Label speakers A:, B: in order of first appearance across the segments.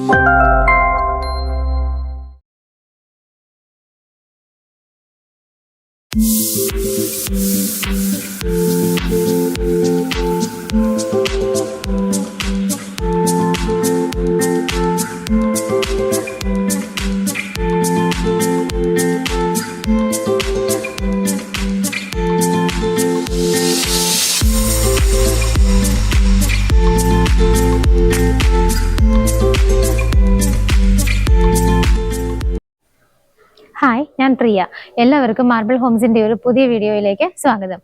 A: Hi, ഞാൻ പ്രിയ. എല്ലാവർക്കും marble ഹോംസിന്റെ ഒരു പുതിയ വീഡിയോയിലേക്ക് സ്വാഗതം.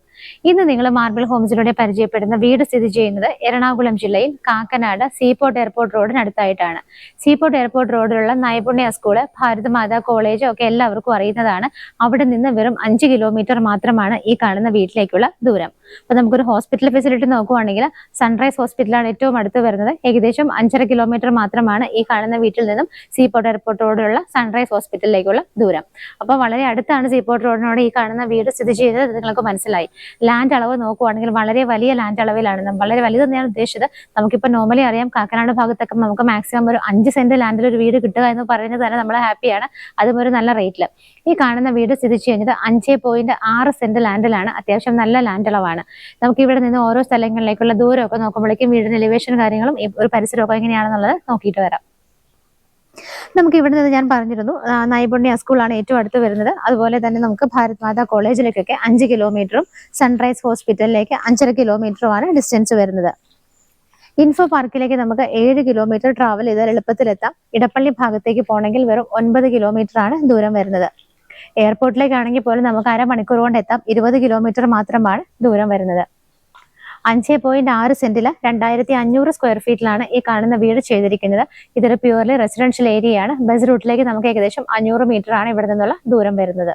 A: ഇന്ന് നിങ്ങൾ മാർബിൾ ഹോംസിലൂടെ പരിചയപ്പെടുന്ന വീട് സ്ഥിതി ചെയ്യുന്നത് എറണാകുളം ജില്ലയിൽ കാക്കനാട് സീപോർട്ട് എയർപോർട്ട് റോഡിനടുത്തായിട്ടാണ്. സീപോർട്ട് എയർപോർട്ട് റോഡിലുള്ള നൈപുണ്യ സ്കൂള്, ഭാരതമാതാ കോളേജ് ഒക്കെ എല്ലാവർക്കും അറിയുന്നതാണ്. അവിടെ നിന്ന് വെറും 5 കിലോമീറ്റർ മാത്രമാണ് ഈ കാണുന്ന വീട്ടിലേക്കുള്ള ദൂരം. അപ്പൊ നമുക്കൊരു ഹോസ്പിറ്റൽ ഫെസിലിറ്റി നോക്കുവാണെങ്കിൽ സൺറൈസ് ഹോസ്പിറ്റലാണ് ഏറ്റവും അടുത്ത് വരുന്നത്. ഏകദേശം 5.5 കിലോമീറ്റർ മാത്രമാണ് ഈ കാണുന്ന വീട്ടിൽ നിന്നും സീപോർട്ട് എയർപോർട്ട് റോഡിലുള്ള സൺറൈസ് ഹോസ്പിറ്റലിലേക്കുള്ള ദൂരം. അപ്പൊ വളരെ അടുത്താണ് സീപോർട്ട് റോഡിനോട് ഈ കാണുന്ന വീട് സ്ഥിതി ചെയ്യുന്നത്. നിങ്ങൾക്ക് മനസ്സിലായി. ലാൻഡ് അളവ് നോക്കുവാണെങ്കിൽ വളരെ വലിയ ലാൻഡ് അളവിലാണ്. വളരെ വലുതെന്ന് ഞാൻ ഉദ്ദേശിച്ചത്, നമുക്കിപ്പോൾ നോർമലി അറിയാം കാക്കനാട് ഭാഗത്തൊക്കെ നമുക്ക് മാക്സിമം ഒരു 5 സെന്റ് ലാൻഡിൽ ഒരു വീട് കിട്ടുക എന്ന് പറയുന്നത് തന്നെ നമ്മൾ ഹാപ്പിയാണ്. അതും ഒരു നല്ല റേറ്റിൽ. ഈ കാണുന്ന വീട് സ്ഥിതി ചെയ്യുന്നത് 5.6 സെന്റ് ലാൻഡിലാണ്. അത്യാവശ്യം നല്ല ലാൻഡ് അളവാണ്. നമുക്ക് ഇവിടെ നിന്ന് ഓരോ സ്ഥലങ്ങളിലേക്കുള്ള ദൂരമൊക്കെ നോക്കുമ്പോഴേക്കും വീടിന്റെ എലിവേഷൻ കാര്യങ്ങളും ഒരു പരിസരമൊക്കെ എങ്ങനെയാണെന്നുള്ളത് നോക്കിയിട്ട് വരാം. നമുക്ക് ഇവിടെ നിന്ന് ഞാൻ പറഞ്ഞിരുന്നു നൈപുണ്യ സ്കൂളാണ് ഏറ്റവും അടുത്ത് വരുന്നത്. അതുപോലെ തന്നെ നമുക്ക് ഭാരത്മാതാ കോളേജിലേക്കൊക്കെ 5 കിലോമീറ്ററും സൺറൈസ് ഹോസ്പിറ്റലിലേക്ക് 5.5 കിലോമീറ്ററുമാണ് ഡിസ്റ്റൻസ് വരുന്നത്. ഇൻഫോ പാർക്കിലേക്ക് നമുക്ക് 7 കിലോമീറ്റർ ട്രാവൽ ചെയ്താൽ എളുപ്പത്തിലെത്താം. ഇടപ്പള്ളി ഭാഗത്തേക്ക് പോകണമെങ്കിൽ വെറും 9 കിലോമീറ്റർ ആണ് ദൂരം വരുന്നത്. എയർപോർട്ടിലേക്കാണെങ്കിൽ പോലും നമുക്ക് അരമണിക്കൂർ കൊണ്ട് എത്താം. 20 കിലോമീറ്റർ മാത്രമാണ് ദൂരം വരുന്നത്. 5.6 സെന്റില് 2500 സ്ക്വയർ ഫീറ്റിലാണ് ഈ കാണുന്ന വീട് ചെയ്തിരിക്കുന്നത്. ഇതൊരു പ്യൂർലി റെസിഡൻഷ്യൽ ഏരിയയാണ്. ബസ് റൂട്ടിലേക്ക് നമുക്ക് ഏകദേശം 500 മീറ്റർ ആണ് ഇവിടെ നിന്നുള്ള ദൂരം വരുന്നത്.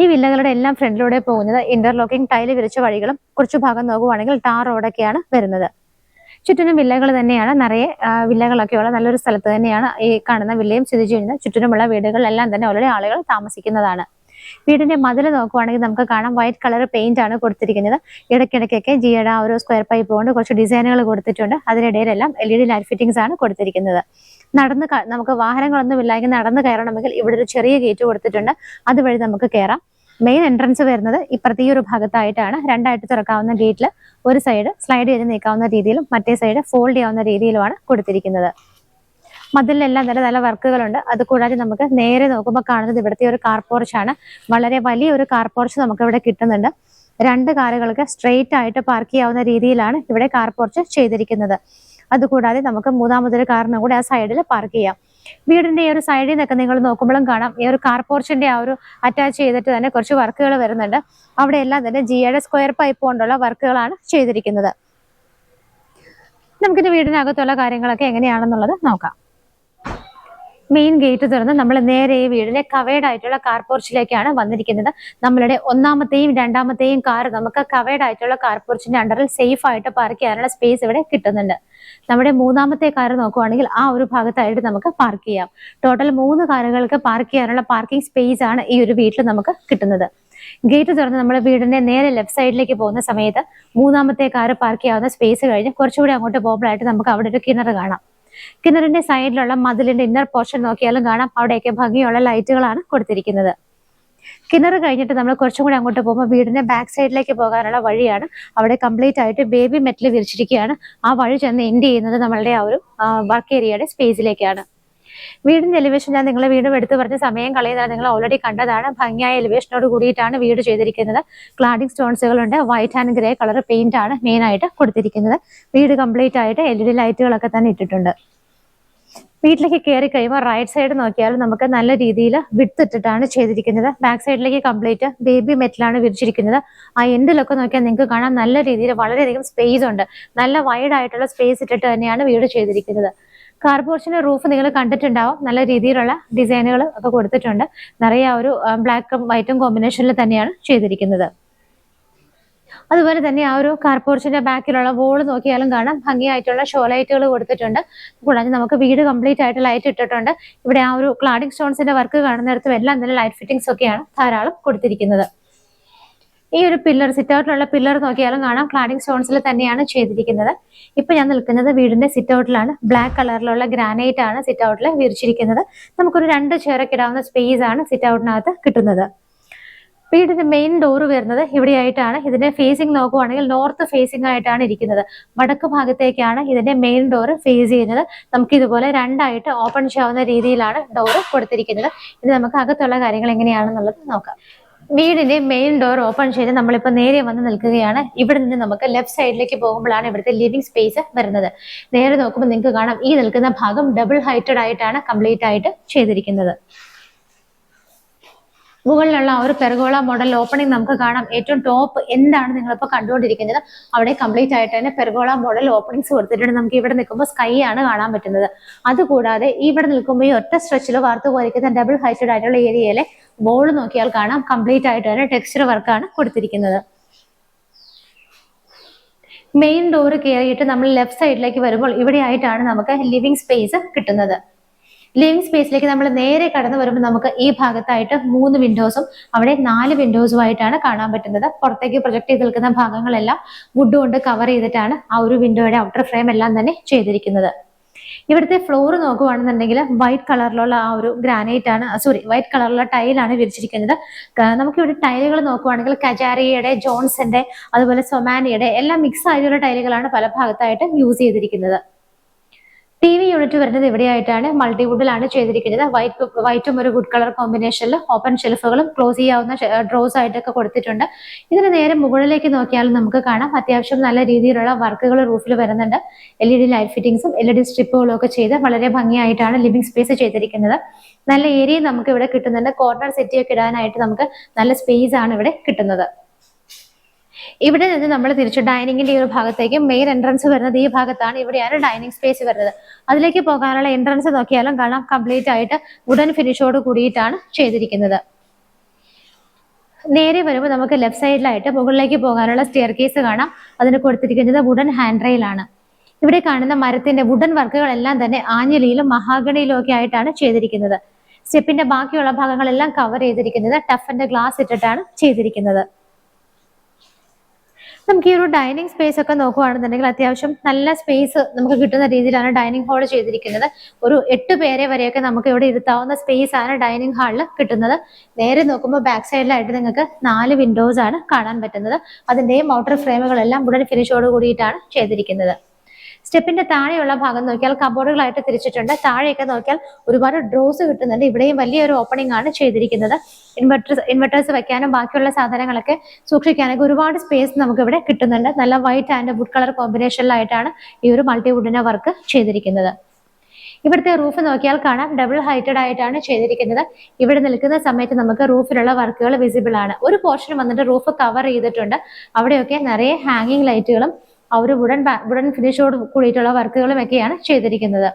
A: ഈ വില്ലകളുടെ എല്ലാം ഫ്രണ്ടിലൂടെ പോകുന്നത് ഇന്റർലോക്കിംഗ് ടൈല് വിരിച്ച വഴികളും കുറച്ചു ഭാഗം നോക്കുവാണെങ്കിൽ ടാർ റോഡൊക്കെയാണ് വരുന്നത്. ചുറ്റിനും വില്ലകൾ തന്നെയാണ്. നിറയെ വില്ലകളൊക്കെയുള്ള നല്ലൊരു സ്ഥലത്ത് തന്നെയാണ് ഈ കാണുന്ന വില്ലയും സ്ഥിതി ചെയ്യുന്നത്. ചുറ്റിനുമുള്ള വീടുകളെല്ലാം തന്നെ ഓൾറെഡി ആളുകൾ താമസിക്കുന്നതാണ്. വീടിന്റെ മതിൽ നോക്കുവാണെങ്കിൽ നമുക്ക് കാണാം വൈറ്റ് കളർ പെയിന്റ് ആണ് കൊടുത്തിരിക്കുന്നത്. ഇടയ്ക്കിടയ്ക്കൊക്കെ ജിയുടെ ആ ഒരു സ്ക്വയർ പൈപ്പ് കൊണ്ട് കുറച്ച് ഡിസൈനുകൾ കൊടുത്തിട്ടുണ്ട്. അതിനിടയിലെല്ലാം LED ലൈറ്റ് ഫിറ്റിംഗ്സ് ആണ് കൊടുത്തിരിക്കുന്നത്. നമുക്ക് വാഹനങ്ങളൊന്നും ഇല്ലെങ്കിൽ നടന്ന് കയറണമെങ്കിൽ ഇവിടെ ഒരു ചെറിയ ഗേറ്റ് കൊടുത്തിട്ടുണ്ട്. അതുവഴി നമുക്ക് കയറാം. മെയിൻ എൻട്രൻസ് വരുന്നത് ഇപ്പുറത്തെ ഈ ഒരു ഭാഗത്തായിട്ടാണ്. രണ്ടായിട്ട് തുറക്കാവുന്ന ഗേറ്റിൽ ഒരു സൈഡ് സ്ലൈഡ് ചെയ്ത് നീക്കാവുന്ന രീതിയിലും മറ്റേ സൈഡ് ഫോൾഡ് ചെയ്യാവുന്ന രീതിയിലുമാണ് കൊടുത്തിരിക്കുന്നത്. മതിലെല്ലാം തന്നെ നല്ല വർക്കുകളുണ്ട്. അതുകൂടാതെ നമുക്ക് നേരെ നോക്കുമ്പോൾ കാണുന്നത് ഇവിടുത്തെ ഒരു കാർ പോർച്ചാണ്. വളരെ വലിയൊരു കാർ പോർച്ച് നമുക്ക് ഇവിടെ കിട്ടുന്നുണ്ട്. 2 കാറുകൾക്ക് സ്ട്രെയിറ്റ് ആയിട്ട് പാർക്ക് ചെയ്യാവുന്ന രീതിയിലാണ് ഇവിടെ കാർ പോർച്ച് ചെയ്തിരിക്കുന്നത്. അതുകൂടാതെ നമുക്ക് മൂന്നാമതൊരു കാറിനും കൂടെ ആ സൈഡിൽ പാർക്ക് ചെയ്യാം. വീടിന്റെ ഈ ഒരു സൈഡിൽ നിന്നൊക്കെ നിങ്ങൾ നോക്കുമ്പോഴും കാണാം ഈ ഒരു കാർ പോർച്ചിന്റെ ആ ഒരു അറ്റാച്ച് ചെയ്തിട്ട് തന്നെ കുറച്ച് വർക്കുകൾ വരുന്നുണ്ട്. അവിടെ എല്ലാം തന്നെ ജിയുടെ സ്ക്വയർ പൈപ്പ് കൊണ്ടുള്ള വർക്കുകളാണ് ചെയ്തിരിക്കുന്നത്. നമുക്കിന്റെ വീടിനകത്തുള്ള കാര്യങ്ങളൊക്കെ എങ്ങനെയാണെന്നുള്ളത് നോക്കാം. മെയിൻ ഗേറ്റ് തുറന്ന് നമ്മൾ നേരെ ഈ വീടിന്റെ കവേഡ് ആയിട്ടുള്ള കാർ പോർച്ചിലേക്കാണ് വന്നിരിക്കുന്നത്. നമ്മളുടെ ഒന്നാമത്തെയും രണ്ടാമത്തെയും കാർ നമുക്ക് കവേഡ് ആയിട്ടുള്ള കാർ പോർച്ചിന്റെ അണ്ടറിൽ സേഫ് ആയിട്ട് പാർക്ക് ചെയ്യാനുള്ള സ്പേസ് ഇവിടെ കിട്ടുന്നുണ്ട്. നമ്മുടെ മൂന്നാമത്തെ കാർ നോക്കുവാണെങ്കിൽ ആ ഒരു ഭാഗത്തായിട്ട് നമുക്ക് പാർക്ക് ചെയ്യാം. ടോട്ടൽ 3 കാറുകൾക്ക് പാർക്ക് ചെയ്യാനുള്ള പാർക്കിംഗ് സ്പേസ് ആണ് ഈ ഒരു വീട്ടിൽ നമുക്ക് കിട്ടുന്നത്. ഗേറ്റ് തുറന്ന് നമ്മൾ വീടിന്റെ നേരെ ലെഫ്റ്റ് സൈഡിലേക്ക് പോകുന്ന സമയത്ത് മൂന്നാമത്തെ കാർ പാർക്ക് ചെയ്യാവുന്ന സ്പേസ് കഴിഞ്ഞ് കുറച്ചുകൂടി അങ്ങോട്ട് പോകുമ്പോഴായിട്ട് നമുക്ക് അവിടെ ഒരു കിണർ കാണാം. കിണറിന്റെ സൈഡിലുള്ള മതിലിന്റെ ഇന്നർ പോർഷൻ നോക്കിയാലും കാണാം അവിടെയൊക്കെ ഭംഗിയുള്ള ലൈറ്റുകളാണ് കൊടുത്തിരിക്കുന്നത്. കിണർ കഴിഞ്ഞിട്ട് നമ്മൾ കുറച്ചും കൂടി അങ്ങോട്ട് പോകുമ്പോൾ വീടിന്റെ ബാക്ക് സൈഡിലേക്ക് പോകാനുള്ള വഴിയാണ്. അവിടെ കംപ്ലീറ്റ് ആയിട്ട് ബേബി മെറ്റൽ വിരിച്ചിരിക്കുകയാണ്. ആ വഴി ചെന്ന് എൻഡ് ചെയ്യുന്നത് നമ്മളുടെ ആ ഒരു വർക്ക് ഏരിയയുടെ സ്പേസിലേക്കാണ്. വീടിന്റെ എലിവേഷൻ ഞാൻ നിങ്ങളെ വീണ്ടും എടുത്തു പറഞ്ഞ സമയം കളയുന്നത് നിങ്ങൾ ഓൾറെഡി കണ്ടതാണ്. ഭംഗിയായ എലിവേഷനോട് കൂടിയിട്ടാണ് വീട് ചെയ്തിരിക്കുന്നത്. ക്ലാഡിംഗ് സ്റ്റോൺസുകളുണ്ട്. White and grey colour paint ആണ് മെയിൻ ആയിട്ട് കൊടുത്തിരിക്കുന്നത്. വീട് കംപ്ലീറ്റ് ആയിട്ട് LED ലൈറ്റുകളൊക്കെ തന്നെ ഇട്ടിട്ടുണ്ട്. വീട്ടിലേക്ക് കയറി കഴിയുമ്പോൾ റൈറ്റ് സൈഡ് നോക്കിയാലും നമുക്ക് നല്ല രീതിയിൽ വിഡ്ത്ത് ഇട്ടിട്ടാണ് ചെയ്തിരിക്കുന്നത്. ബാക്ക് സൈഡിലേക്ക് കംപ്ലീറ്റ് ബേബി മെറ്റലാണ് വിരിച്ചിരിക്കുന്നത്. ആ എൻഡിലൊക്കെ നോക്കിയാൽ നിങ്ങൾക്ക് കാണാം നല്ല രീതിയിൽ വളരെയധികം സ്പേസ് ഉണ്ട്. നല്ല വൈഡ് ആയിട്ടുള്ള സ്പേസ് ഇട്ടിട്ട് തന്നെയാണ് വീട് ചെയ്തിരിക്കുന്നത്. കാർ പോർച്ചിന്റെ റൂഫ് നിങ്ങൾ കണ്ടിട്ടുണ്ടാവും. നല്ല രീതിയിലുള്ള ഡിസൈനുകൾ ഒക്കെ കൊടുത്തിട്ടുണ്ട്. നിറയെ ഒരു ബ്ലാക്കും വൈറ്റും കോമ്പിനേഷനിൽ തന്നെയാണ് ചെയ്തിരിക്കുന്നത്. അതുപോലെ തന്നെ ആ ഒരു കാർ പോർച്ചിന്റെ ബാക്കിലുള്ള വോള് നോക്കിയാലും കാണാം ഭംഗിയായിട്ടുള്ള ഷോ ലൈറ്റുകൾ കൊടുത്തിട്ടുണ്ട്. കൂടാതെ നമുക്ക് വീട് കംപ്ലീറ്റ് ആയിട്ട് ലൈറ്റ് ഇട്ടിട്ടുണ്ട്. ഇവിടെ ആ ഒരു ക്ലാഡിംഗ് സ്റ്റോൺസിന്റെ വർക്ക് കാണുന്നിടത്തും എല്ലാം തന്നെ ലൈറ്റ് ഫിറ്റിംഗ്സ് ഒക്കെയാണ് ധാരാളം കൊടുത്തിരിക്കുന്നത്. ഈ ഒരു പില്ലർ, സിറ്റ് ഔട്ടിലുള്ള പില്ലർ നോക്കിയാലും കാണാം ക്ലാഡിംഗ് സ്റ്റോൺസിൽ തന്നെയാണ് ചെയ്തിരിക്കുന്നത്. ഇപ്പൊ ഞാൻ നിൽക്കുന്നത് വീടിന്റെ സിറ്റ് ഔട്ടിലാണ്. ബ്ലാക്ക് കളറിലുള്ള ഗ്രാനൈറ്റ് ആണ് സിറ്റ് ഔട്ടിൽ വിരിച്ചിരിക്കുന്നത്. നമുക്കൊരു 2 ചെയറൊക്കെ ഇടാവുന്ന സ്പേസ് ആണ് സിറ്റ് ഔട്ടിനകത്ത് കിട്ടുന്നത്. വീടിന്റെ മെയിൻ ഡോറ് വരുന്നത് ഇവിടെയായിട്ടാണ്. ഇതിന്റെ ഫേസിംഗ് നോക്കുവാണെങ്കിൽ നോർത്ത് ഫേസിംഗ് ആയിട്ടാണ് ഇരിക്കുന്നത്. വടക്ക് ഭാഗത്തേക്കാണ് ഇതിന്റെ മെയിൻ ഡോറ് ഫേസ് ചെയ്യുന്നത്. നമുക്ക് ഇതുപോലെ 2ആയിട്ട് ഓപ്പൺ ചെയ്യാവുന്ന രീതിയിലാണ് ഡോറ് കൊടുത്തിരിക്കുന്നത്. ഇത് നമുക്ക് അകത്തുള്ള കാര്യങ്ങൾ എങ്ങനെയാണെന്നുള്ളത് നോക്കാം. വീടിന്റെ മെയിൻ ഡോർ ഓപ്പൺ ചെയ്ത് നമ്മളിപ്പോൾ നേരെ വന്ന് നിൽക്കുകയാണ്. ഇവിടെ നിന്ന് നമുക്ക് ലെഫ്റ്റ് സൈഡിലേക്ക് പോകുമ്പോഴാണ് ഇവിടുത്തെ ലിവിംഗ് സ്പേസ് വരുന്നത്. നേരെ നോക്കുമ്പോൾ നിങ്ങൾക്ക് കാണാം ഈ നിൽക്കുന്ന ഭാഗം ഡബിൾ ഹൈറ്റഡ് ആയിട്ടാണ് കംപ്ലീറ്റ് ആയിട്ട് ചെയ്തിരിക്കുന്നത്. മുകളിലുള്ള ഒരു പെർഗോള മോഡൽ ഓപ്പണിംഗ് നമുക്ക് കാണാം. ഏറ്റവും ടോപ്പ് എന്താണ് നിങ്ങളിപ്പോൾ കണ്ടുകൊണ്ടിരിക്കുന്നത് അവിടെ കംപ്ലീറ്റ് ആയിട്ട് തന്നെ പെർഗോള മോഡൽ ഓപ്പണിങ്സ് കൊടുത്തിട്ടുണ്ട്. നമുക്ക് ഇവിടെ നിൽക്കുമ്പോൾ സ്കൈ ആണ് കാണാൻ പറ്റുന്നത്. അതുകൂടാതെ ഇവിടെ നിൽക്കുമ്പോൾ ഈ ഒറ്റ സ്ട്രെച്ചിൽ വാർത്ത് പോയിരിക്കുന്ന ഡബിൾ ഹൈറ്റഡ് ആയിട്ടുള്ള ഏരിയയിലെ ബോൾ നോക്കിയാൽ കാണാം കംപ്ലീറ്റ് ആയിട്ട് തന്നെ ടെക്സ്ചർ വർക്കാണ് കൊടുത്തിരിക്കുന്നത്. മെയിൻ ഡോറ് കയറിയിട്ട് നമ്മൾ ലെഫ്റ്റ് സൈഡിലേക്ക് വരുമ്പോൾ ഇവിടെ ആയിട്ടാണ് നമുക്ക് ലിവിംഗ് സ്പേസ് കിട്ടുന്നത്. ലിവിംഗ് സ്പേസിലേക്ക് നമ്മൾ നേരെ കടന്നു വരുമ്പോൾ നമുക്ക് ഈ ഭാഗത്തായിട്ട് 3 വിൻഡോസും അവിടെ 4 വിൻഡോസും ആയിട്ടാണ് കാണാൻ പറ്റുന്നത്. പുറത്തേക്ക് പ്രൊജക്ട് ചെയ്ത് നിൽക്കുന്ന ഭാഗങ്ങളെല്ലാം വുഡ് കൊണ്ട് കവർ ചെയ്തിട്ടാണ് ആ ഒരു വിൻഡോയുടെ ഔട്ടർ ഫ്രെയിം എല്ലാം തന്നെ ചെയ്തിരിക്കുന്നത്. ഇവിടുത്തെ ഫ്ലോർ നോക്കുകയാണെന്നുണ്ടെങ്കിൽ വൈറ്റ് കളറിലുള്ള ആ ഒരു ഗ്രാനൈറ്റ് ആണ്, വൈറ്റ് കളറിലുള്ള ടൈലാണ് വിരിച്ചിരിക്കുന്നത്. നമുക്കിവിടെ ടൈലുകൾ നോക്കുകയാണെങ്കിൽ കജാരിയുടെ, ജോൺസന്റെ, അതുപോലെ സൊമാനിയുടെ എല്ലാം മിക്സ് ആയിട്ടുള്ള ടൈലുകളാണ് പല ഭാഗത്തായിട്ട് യൂസ് ചെയ്തിരിക്കുന്നത്. TV യൂണിറ്റ് വരുന്നത് ഇവിടെയായിട്ടാണ്. മൾട്ടിവുഡിലാണ് ചെയ്തിരിക്കുന്നത്. വൈറ്റും ഒരു വുഡ് കളർ കോമ്പിനേഷനിൽ ഓപ്പൺ ഷെൽഫുകളും ക്ലോസ് ചെയ്യാവുന്ന ഡ്രോസ് ആയിട്ടൊക്കെ കൊടുത്തിട്ടുണ്ട്. ഇതിന് നേരെ മുകളിലേക്ക് നോക്കിയാൽ നമുക്ക് കാണാം അത്യാവശ്യം നല്ല രീതിയിലുള്ള വർക്കുകൾ റൂഫിൽ വരുന്നുണ്ട്. LED ലൈറ്റ് ഫിറ്റിംഗ്സും LED സ്ട്രിപ്പുകളും ഒക്കെ ചെയ്ത് വളരെ ഭംഗിയായിട്ടാണ് ലിവിംഗ് സ്പേസ് ചെയ്തിരിക്കുന്നത്. നല്ല ഏരിയ നമുക്ക് ഇവിടെ കിട്ടുന്നുണ്ട്. കോർണർ സെറ്റിയൊക്കെ ഇടാനായിട്ട് നമുക്ക് നല്ല സ്പേസ് ആണ് ഇവിടെ കിട്ടുന്നത്. ഇവിടെ നിന്ന് നമ്മൾ തിരിച്ച് ഡൈനിങ്ങിന്റെ ഈ ഒരു ഭാഗത്തേക്ക് മെയിൻ എൻട്രൻസ് വരുന്നത് ഈ ഭാഗത്താണ്. ഇവിടെയാണ് ഡൈനിങ് സ്പേസ് വരുന്നത്. അതിലേക്ക് പോകാനുള്ള എൻട്രൻസ് നോക്കിയാലും കാണാം കംപ്ലീറ്റ് ആയിട്ട് വുഡൻ ഫിനിഷോട് കൂടിയിട്ടാണ് ചെയ്തിരിക്കുന്നത്. നേരെ വരുമ്പോൾ നമുക്ക് ലെഫ്റ്റ് സൈഡിലായിട്ട് മുകളിലേക്ക് പോകാനുള്ള സ്റ്റെയർ കേസ് കാണാം. അതിന് കൊടുത്തിരിക്കുന്നത് വുഡൻ ഹാൻഡ് റെയിലാണ്. ഇവിടെ കാണുന്ന മരത്തിന്റെ വുഡൻ വർക്കുകളെല്ലാം തന്നെ ആഞ്ഞിലിയിലും മഹാഗണിയിലും ഒക്കെ ആയിട്ടാണ് ചെയ്തിരിക്കുന്നത്. സ്റ്റെപ്പിന്റെ ബാക്കിയുള്ള ഭാഗങ്ങളെല്ലാം കവർ ചെയ്തിരിക്കുന്നത് ടഫിന്റെ ഗ്ലാസ് ഇട്ടിട്ടാണ് ചെയ്തിരിക്കുന്നത്. നമുക്ക് ഈ ഒരു ഡൈനിങ് സ്പേസ് ഒക്കെ നോക്കുകയാണെന്നുണ്ടെങ്കിൽ അത്യാവശ്യം നല്ല സ്പേസ് നമുക്ക് കിട്ടുന്ന രീതിയിലാണ് ഡൈനിങ് ഹാൾ ചെയ്തിരിക്കുന്നത്. ഒരു 8 പേരെ വരെയൊക്കെ നമുക്ക് ഇവിടെ ഇരുത്താവുന്ന സ്പേസ് ആണ് ഡൈനിങ് ഹാളിൽ കിട്ടുന്നത്. നേരെ നോക്കുമ്പോൾ ബാക്ക് സൈഡിലായിട്ട് നിങ്ങൾക്ക് 4 വിൻഡോസ് ആണ് കാണാൻ പറ്റുന്നത്. അതിന്റെയും ഔട്ടർ ഫ്രെയിമുകളെല്ലാം വുഡൻ ഫിനിഷോട് കൂടിയിട്ടാണ് ചെയ്തിരിക്കുന്നത്. സ്റ്റെപ്പിന്റെ താഴെയുള്ള ഭാഗം നോക്കിയാൽ കബോർഡുകളായിട്ട് തിരിച്ചിട്ടുണ്ട്. താഴെയൊക്കെ നോക്കിയാൽ ഒരുപാട് ഡ്രോസ് കിട്ടുന്നുണ്ട്. ഇവിടെയും വലിയൊരു ഓപ്പണിംഗ് ആണ് ചെയ്തിരിക്കുന്നത്. ഇൻവെർട്ടേഴ്സ് വെക്കാനും ബാക്കിയുള്ള സാധനങ്ങളൊക്കെ സൂക്ഷിക്കാനൊക്കെ ഒരുപാട് സ്പേസ് നമുക്ക് ഇവിടെ കിട്ടുന്നുണ്ട്. നല്ല വൈറ്റ് ആൻഡ് വുഡ് കളർ കോമ്പിനേഷനിലായിട്ടാണ് ഈ ഒരു മൾട്ടിവുഡിന്റെ വർക്ക് ചെയ്തിരിക്കുന്നത്. ഇവിടുത്തെ റൂഫ് നോക്കിയാൽ കാണാം ഡബിൾ ഹൈറ്റഡ് ആയിട്ടാണ് ചെയ്തിരിക്കുന്നത്. ഇവിടെ നിൽക്കുന്ന സമയത്ത് നമുക്ക് റൂഫിലുള്ള വർക്കുകൾ വിസിബിൾ ആണ്. ഒരു പോർഷൻ വന്നിട്ട് റൂഫ് കവർ ചെയ്തിട്ടുണ്ട്. അവിടെയൊക്കെ നിറയെ ഹാങ്ങിങ് ലൈറ്റുകളും ആ ഒരു വുഡൻ ഫിനിഷോട് കൂടിയിട്ടുള്ള വർക്കുകളും ഒക്കെയാണ് ചെയ്തിരിക്കുന്നത്.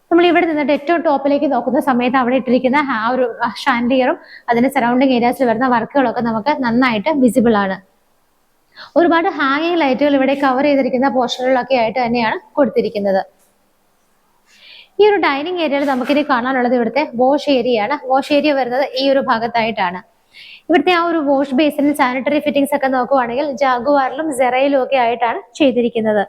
A: നമ്മൾ ഇവിടെ നിന്നിട്ട് ഏറ്റവും ടോപ്പിലേക്ക് നോക്കുന്ന സമയത്ത് അവിടെ ഇട്ടിരിക്കുന്ന ആ ഒരു ഷാൻഡിയറും അതിന്റെ സറൗണ്ടിങ് ഏരിയാസിൽ വരുന്ന വർക്കുകളൊക്കെ നമുക്ക് നന്നായിട്ട് വിസിബിൾ ആണ്. ഒരുപാട് ഹാങ്ങിങ് ലൈറ്റുകൾ ഇവിടെ കവർ ചെയ്തിരിക്കുന്ന പോർഷനുകളിലൊക്കെ ആയിട്ട് തന്നെയാണ് കൊടുത്തിരിക്കുന്നത്. ഈ ഒരു ഡൈനിങ് ഏരിയയിൽ നമുക്കിനി കാണാനുള്ളത് ഇവിടുത്തെ വാഷ് ഏരിയ ആണ്. വാഷ് ഏരിയ വരുന്നത് ഈ ഒരു ഭാഗത്തായിട്ടാണ്. ഇവിടുത്തെ ആ ഒരു വാഷ് ബേസിന് സാനിറ്ററി ഫിറ്റിംഗ്സ് ഒക്കെ നോക്കുവാണെങ്കിൽ ജാഗുവാറിലും സെറയിലും ഒക്കെ ആയിട്ടാണ് ചെയ്തിരിക്കുന്നത്.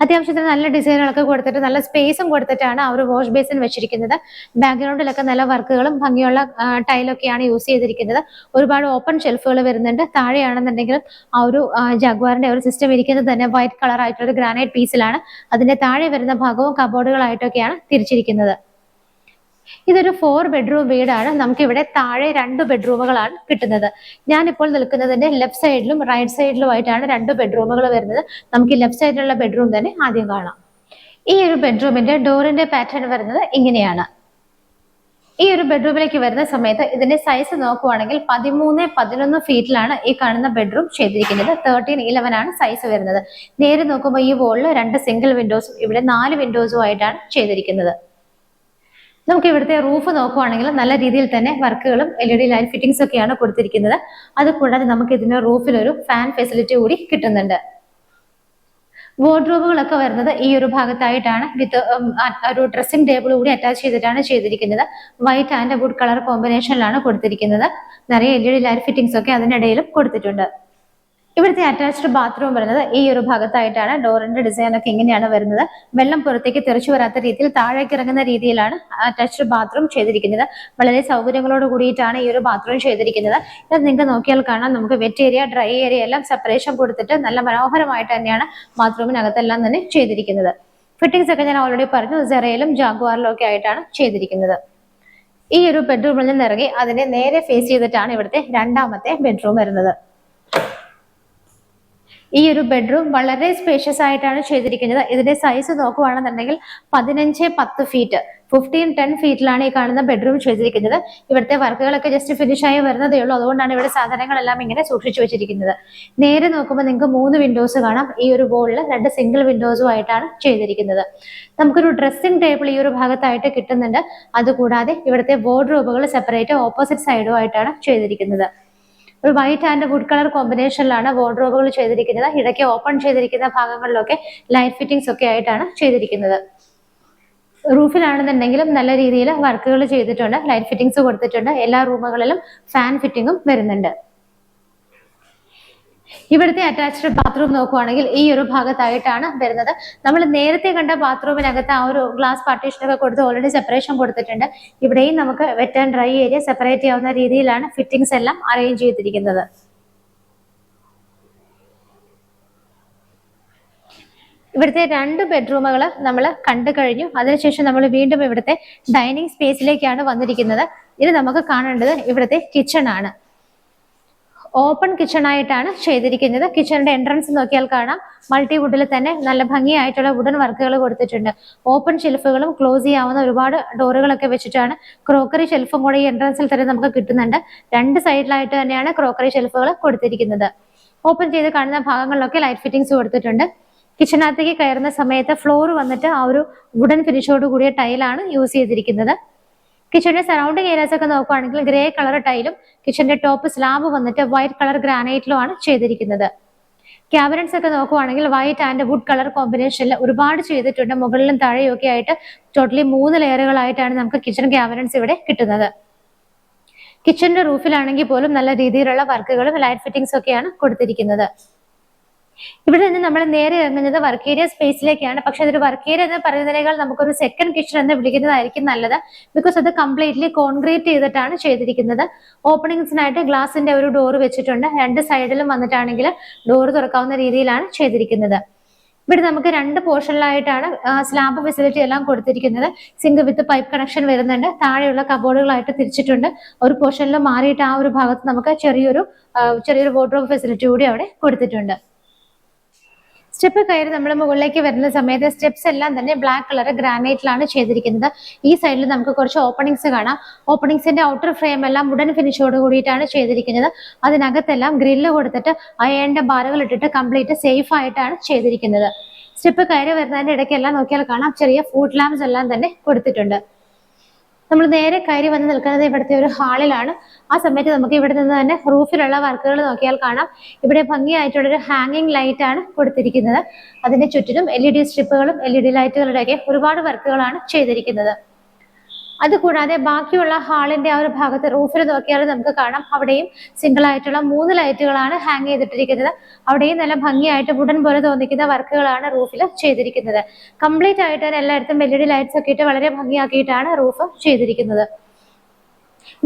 A: അത്യാവശ്യത്തിന് നല്ല ഡിസൈനുകളൊക്കെ കൊടുത്തിട്ട് നല്ല സ്പേസും കൊടുത്തിട്ടാണ് ആ ഒരു വാഷ് ബേസിൻ വെച്ചിരിക്കുന്നത്. ബാക്ക്ഗ്രൗണ്ടിലൊക്കെ നല്ല വർക്കുകളും ഭംഗിയുള്ള ടൈലൊക്കെയാണ് യൂസ് ചെയ്തിരിക്കുന്നത്. ഒരുപാട് ഓപ്പൺ ഷെൽഫുകൾ വരുന്നുണ്ട്. താഴെയാണെന്നുണ്ടെങ്കിലും ആ ഒരു ജാഗ്വാറിന്റെ ഒരു സിസ്റ്റം ഇരിക്കുന്നത് തന്നെ വൈറ്റ് കളർ ആയിട്ടുള്ള ഗ്രാനൈറ്റ് പീസിലാണ്. അതിന്റെ താഴെ വരുന്ന ഭാഗവും കബോർഡുകളായിട്ടൊക്കെയാണ് തിരിച്ചിരിക്കുന്നത്. ഇതൊരു 4 ബെഡ്റൂം വീടാണ്. നമുക്ക് ഇവിടെ താഴെ 2 ബെഡ്റൂമുകളാണ് കിട്ടുന്നത്. ഞാനിപ്പോൾ നിൽക്കുന്നതിന്റെ ലെഫ്റ്റ് സൈഡിലും റൈറ്റ് സൈഡിലുമായിട്ടാണ് 2 ബെഡ്റൂമുകൾ വരുന്നത്. നമുക്ക് ലെഫ്റ്റ് സൈഡിലുള്ള ബെഡ്റൂം തന്നെ ആദ്യം കാണാം. ഈ ഒരു ബെഡ്റൂമിന്റെ ഡോറിന്റെ പാറ്റേൺ വരുന്നത് ഇങ്ങനെയാണ്. ഈ ഒരു ബെഡ്റൂമിലേക്ക് വരുന്ന സമയത്ത് ഇതിന്റെ സൈസ് നോക്കുവാണെങ്കിൽ 13-11 ഫീറ്റിലാണ് ഈ കാണുന്ന ബെഡ്റൂം ചെയ്തിരിക്കുന്നത്. 13-11 ആണ് സൈസ് വരുന്നത്. നേരെ നോക്കുമ്പോൾ ഈ വോളിൽ 2 സിംഗിൾ വിൻഡോസും ഇവിടെ 4 വിൻഡോസും ആയിട്ടാണ് ചെയ്തിരിക്കുന്നത്. നമുക്ക് ഇവിടുത്തെ റൂഫ് നോക്കുവാണെങ്കിൽ നല്ല രീതിയിൽ തന്നെ വർക്കുകളും LED ലൈറ്റ് ഫിറ്റിംഗ്സ് ഒക്കെയാണ് കൊടുത്തിരിക്കുന്നത്. അതുകൂടാതെ നമുക്ക് ഇതിന്റെ റൂഫിൽ ഒരു ഫാൻ ഫെസിലിറ്റി കൂടി കിട്ടുന്നുണ്ട്. വാർഡ്രോബുകളൊക്കെ വരുന്നത് ഈ ഒരു ഭാഗത്തായിട്ടാണ് വിത്ത് ഒരു ഡ്രസ്സിംഗ് ടേബിൾ കൂടി അറ്റാച്ച് ചെയ്തിട്ടാണ് ചെയ്തിരിക്കുന്നത്. വൈറ്റ് ആൻഡ് വുഡ് കളർ കോമ്പിനേഷനിലാണ് കൊടുത്തിരിക്കുന്നത്. നിറയെ LED ലൈറ്റ് ഫിറ്റിംഗ്സ് ഒക്കെ അതിനിടയിലും കൊടുത്തിട്ടുണ്ട്. ഇവിടുത്തെ അറ്റാച്ച്ഡ് ബാത്റൂം വരുന്നത് ഈ ഒരു ഭാഗത്തായിട്ടാണ്. ഡോറിന്റെ ഡിസൈൻ ഒക്കെ ഇങ്ങനെയാണ് വരുന്നത്. വെള്ളം പുറത്തേക്ക് തെറിച്ചു വരാത്ത രീതിയിൽ താഴേക്ക് ഇറങ്ങുന്ന രീതിയിലാണ് അറ്റാച്ച്ഡ് ബാത്റൂം ചെയ്തിരിക്കുന്നത്. വളരെ സൗകര്യങ്ങളോട് കൂടിയിട്ടാണ് ഈ ഒരു ബാത്റൂം ചെയ്തിരിക്കുന്നത്. ഇത് നിങ്ങൾക്ക് നോക്കിയാൽ കാണാം, നമുക്ക് വെറ്റ് ഏരിയ ഡ്രൈ ഏരിയ എല്ലാം സെപ്പറേഷൻ കൊടുത്തിട്ട് നല്ല മനോഹരമായിട്ട് തന്നെയാണ് ബാത്റൂമിനകത്തെല്ലാം തന്നെ ചെയ്തിരിക്കുന്നത്. ഫിറ്റിംഗ്സ് ഒക്കെ ഞാൻ ഓൾറെഡി പറഞ്ഞു, സെറയിലും ജാഗ്വാറിലും ഒക്കെ ആയിട്ടാണ് ചെയ്തിരിക്കുന്നത്. ഈ ഒരു ബെഡ്റൂമിൽ നിന്ന് ഇറങ്ങി അതിനെ നേരെ ഫേസ് ചെയ്തിട്ടാണ് ഇവിടുത്തെ രണ്ടാമത്തെ ബെഡ്റൂം വരുന്നത്. ഈ ഒരു ബെഡ്റൂം വളരെ സ്പേഷ്യസ് ആയിട്ടാണ് ചെയ്തിരിക്കുന്നത്. ഇതിന്റെ സൈസ് നോക്കുകയാണെന്നുണ്ടെങ്കിൽ 15x10 ഫീറ്റ് 15-10 ഫീറ്റിലാണ് ഈ കാണുന്ന ബെഡ്റൂം ചെയ്തിരിക്കുന്നത്. ഇവിടുത്തെ വർക്കുകളൊക്കെ ജസ്റ്റ് ഫിനിഷ് ആയി വരുന്നതേ ഉള്ളൂ. അതുകൊണ്ടാണ് ഇവിടെ സാധനങ്ങളെല്ലാം ഇങ്ങനെ സൂക്ഷിച്ചു വെച്ചിരിക്കുന്നത്. നേരെ നോക്കുമ്പോൾ നിങ്ങൾക്ക് 3 വിൻഡോസ് കാണാം. ഈ ഒരു വോളിൽ 2 സിംഗിൾ വിൻഡോസും ആയിട്ടാണ് ചെയ്തിരിക്കുന്നത്. നമുക്കൊരു ഡ്രസ്സിംഗ് ടേബിൾ ഈ ഒരു ഭാഗത്തായിട്ട് കിട്ടുന്നുണ്ട്. അതുകൂടാതെ ഇവിടുത്തെ വാർഡ്രോബുകൾ സെപ്പറേറ്റ് ഓപ്പോസിറ്റ് സൈഡും ആയിട്ടാണ് ചെയ്തിരിക്കുന്നത്. ഒരു വൈറ്റ് ആൻഡ് വുഡ് കളർ കോമ്പിനേഷനിലാണ് വാർഡ്രോബുകൾ ചെയ്തിരിക്കുന്നത്. ഇടയ്ക്ക് ഓപ്പൺ ചെയ്തിരിക്കുന്ന ഭാഗങ്ങളിലൊക്കെ ലൈറ്റ് ഫിറ്റിംഗ്സ് ഒക്കെ ആയിട്ടാണ് ചെയ്തിരിക്കുന്നത്. റൂഫിലാണെന്നുണ്ടെങ്കിലും നല്ല രീതിയിൽ വർക്കുകൾ ചെയ്തിട്ടുണ്ട്. ലൈറ്റ് ഫിറ്റിംഗ്സ് കൊടുത്തിട്ടുണ്ട്. എല്ലാ റൂമുകളിലും ഫാൻ ഫിറ്റിംഗും വരുന്നുണ്ട്. ഇവിടുത്തെ അറ്റാച്ച്ഡ് ബാത്റൂം നോക്കുവാണെങ്കിൽ ഈ ഒരു ഭാഗത്തായിട്ടാണ് വരുന്നത്. നമ്മൾ നേരത്തെ കണ്ട ബാത്റൂമിനകത്ത് ആ ഒരു ഗ്ലാസ് പാർട്ടീഷനൊക്കെ കൊടുത്ത് ഓൾറെഡി സെപ്പറേഷൻ കൊടുത്തിട്ടുണ്ട്. ഇവിടെയും നമുക്ക് wet and dry area separate ചെയ്യാവുന്ന രീതിയിലാണ് ഫിറ്റിംഗ്സ് എല്ലാം അറേഞ്ച് ചെയ്തിരിക്കുന്നത്. ഇവിടുത്തെ 2 ബെഡ്റൂമുകൾ നമ്മൾ കണ്ടു കഴിഞ്ഞു. അതിനുശേഷം നമ്മൾ വീണ്ടും ഇവിടുത്തെ ഡൈനിങ് സ്പേസിലേക്കാണ് വന്നിരിക്കുന്നത്. ഇത് നമുക്ക് കാണേണ്ടത് ഇവിടുത്തെ കിച്ചൺ ആണ്. ഓപ്പൺ കിച്ചൺ ആയിട്ടാണ് ചെയ്തിരിക്കുന്നത്. കിച്ചണിന്റെ എൻട്രൻസ് നോക്കിയാൽ കാണാം, മൾട്ടിവുഡിൽ തന്നെ നല്ല ഭംഗിയായിട്ടുള്ള വുഡൻ വർക്കുകൾ കൊടുത്തിട്ടുണ്ട്. ഓപ്പൺ ഷെൽഫുകളും ക്ലോസ് ചെയ്യാവുന്ന ഒരുപാട് ഡോറുകളൊക്കെ വെച്ചിട്ടാണ്. ക്രോക്കറി ഷെൽഫും കൂടെ ഈ എൻട്രൻസിൽ തന്നെ നമുക്ക് കിട്ടുന്നുണ്ട്. 2 സൈഡിലായിട്ട് തന്നെയാണ് ക്രോക്കറി ഷെൽഫുകൾ കൊടുത്തിരിക്കുന്നത്. ഓപ്പൺ ചെയ്ത് കാണുന്ന ഭാഗങ്ങളിലൊക്കെ ലൈറ്റ് ഫിറ്റിംഗ്സ് കൊടുത്തിട്ടുണ്ട്. കിച്ചണിനകത്തേക്ക് കയറുന്ന സമയത്ത് ഫ്ലോർ വന്നിട്ട് ആ ഒരു വുഡൻ ഫിനിഷോട് കൂടിയ ടൈലാണ് യൂസ് ചെയ്തിരിക്കുന്നത്. കിച്ചണിന്റെ സറൗണ്ടിങ് ഏരിയാസ് ഒക്കെ നോക്കുകയാണെങ്കിൽ ഗ്രേ കളർ ടൈലും കിച്ചണിന്റെ ടോപ്പ് സ്ലാബ് വന്നിട്ട് വൈറ്റ് കളർ ഗ്രാനൈറ്റിലുമാണ് ചെയ്തിരിക്കുന്നത്. ക്യാബിനറ്റ്സ് ഒക്കെ നോക്കുവാണെങ്കിൽ വൈറ്റ് ആൻഡ് വുഡ് കളർ കോമ്പിനേഷനിൽ ഒരുപാട് ചെയ്തിട്ടുണ്ട്. മുകളിലും താഴെയും ഒക്കെ ആയിട്ട് ടോട്ടലി 3 ലെയറുകളായിട്ടാണ് നമുക്ക് കിച്ചൺ ക്യാബിനറ്റ്സ് ഇവിടെ കിട്ടുന്നത്. കിച്ചണിന്റെ റൂഫിലാണെങ്കിൽ പോലും നല്ല രീതിയിലുള്ള വർക്കുകളും ലൈറ്റ് ഫിറ്റിംഗ്സ് ഒക്കെയാണ് കൊടുത്തിരിക്കുന്നത്. ഇവിടെ നിന്ന് നമ്മൾ നേരെ ഇറങ്ങുന്നത് വർക്ക് ഏരിയ സ്പേസിലേക്കാണ്. പക്ഷെ അതൊരു വർക്ക് ഏരിയ എന്ന് പറയുന്നതിനേക്കാൾ നമുക്കൊരു സെക്കൻഡ് കിച്ചൺ എന്ന് വിളിക്കുന്നതായിരിക്കും നല്ലത്. ബിക്കോസ് അത് കംപ്ലീറ്റ്ലി കോൺക്രീറ്റ് ചെയ്തിട്ടാണ് ചെയ്തിരിക്കുന്നത്. ഓപ്പണിങ്സിനായിട്ട് ഗ്ലാസിന്റെ ഒരു ഡോർ വെച്ചിട്ടുണ്ട്. 2 സൈഡിലും വന്നിട്ടാണെങ്കിൽ ഡോർ തുറക്കാവുന്ന രീതിയിലാണ് ചെയ്തിരിക്കുന്നത്. ഇവിടെ നമുക്ക് 2 പോർഷനിലായിട്ടാണ് സ്ലാബ് ഫെസിലിറ്റി എല്ലാം കൊടുത്തിരിക്കുന്നത്. സിങ്ക് വിത്ത് പൈപ്പ് കണക്ഷൻ വരുന്നുണ്ട്. താഴെയുള്ള കബോർഡുകളായിട്ട് തിരിച്ചിട്ടുണ്ട്. ഒരു പോർഷനിൽ മാറിയിട്ട് ആ ഒരു ഭാഗത്ത് നമുക്ക് ചെറിയൊരു വാർഡ്രോബ് ഫെസിലിറ്റി കൂടി അവിടെ കൊടുത്തിട്ടുണ്ട്. സ്റ്റെപ്പ് കയറി നമ്മൾ മുകളിലേക്ക് വരുന്ന സമയത്ത് സ്റ്റെപ്സ് എല്ലാം തന്നെ ബ്ലാക്ക് കളർ ഗ്രാനൈറ്റിലാണ് ചെയ്തിരിക്കുന്നത്. ഈ സൈഡിൽ നമുക്ക് കുറച്ച് ഓപ്പണിങ്സ് കാണാം. ഓപ്പണിങ്സിന്റെ ഔട്ടർ ഫ്രെയിം എല്ലാം വുഡൻ ഫിനിഷോട് കൂടിയിട്ടാണ് ചെയ്തിരിക്കുന്നത്. അതിനകത്തെല്ലാം ഗ്രില്ല് കൊടുത്തിട്ട് അയണിന്റെ ബാറുകൾ ഇട്ടിട്ട് കംപ്ലീറ്റ് സേഫ് ആയിട്ടാണ് ചെയ്തിരിക്കുന്നത്. സ്റ്റെപ്പ് കയറി വരുന്നതിന്റെ ഇടയ്ക്കെല്ലാം നോക്കിയാൽ കാണാം ചെറിയ ഫുഡ് ലാമ്പ്സ് എല്ലാം തന്നെ കൊടുത്തിട്ടുണ്ട്. നമ്മൾ നേരെ കയറി വന്ന് നിൽക്കുന്നത് ഇവിടുത്തെ ഒരു ഹാളിലാണ്. ആ സമയത്ത് നമുക്ക് ഇവിടെ നിന്ന് തന്നെ റൂഫിലുള്ള വർക്കുകൾ നോക്കിയാൽ കാണാം. ഇവിടെ ഭംഗിയായിട്ടുള്ളൊരു ഹാങ്ങിങ് ലൈറ്റ് ആണ് കൊടുത്തിരിക്കുന്നത്. അതിന്റെ ചുറ്റിനും LED സ്ട്രിപ്പുകളും LED ലൈറ്റുകളുടെ ഒക്കെ ഒരുപാട് വർക്കുകളാണ് ചെയ്തിരിക്കുന്നത്. അതുകൂടാതെ ബാക്കിയുള്ള ഹാളിന്റെ ആ ഒരു ഭാഗത്ത് റൂഫിൽ നോക്കിയാൽ നമുക്ക് കാണാം അവിടെയും സിംഗിൾ ആയിട്ടുള്ള 3 ലൈറ്റുകളാണ് ഹാങ് ചെയ്തിട്ടിരിക്കുന്നത്. അവിടെയും നല്ല ഭംഗിയായിട്ട് വുഡൻ പോലെ തോന്നിക്കുന്ന വർക്കുകളാണ് റൂഫിൽ ചെയ്തിരിക്കുന്നത്. കംപ്ലീറ്റ് ആയിട്ട് എല്ലായിടത്തും LED ലൈറ്റ്സ് ഒക്കെ ഇട്ട് വളരെ ഭംഗിയാക്കിയിട്ടാണ് റൂഫ് ചെയ്തിരിക്കുന്നത്.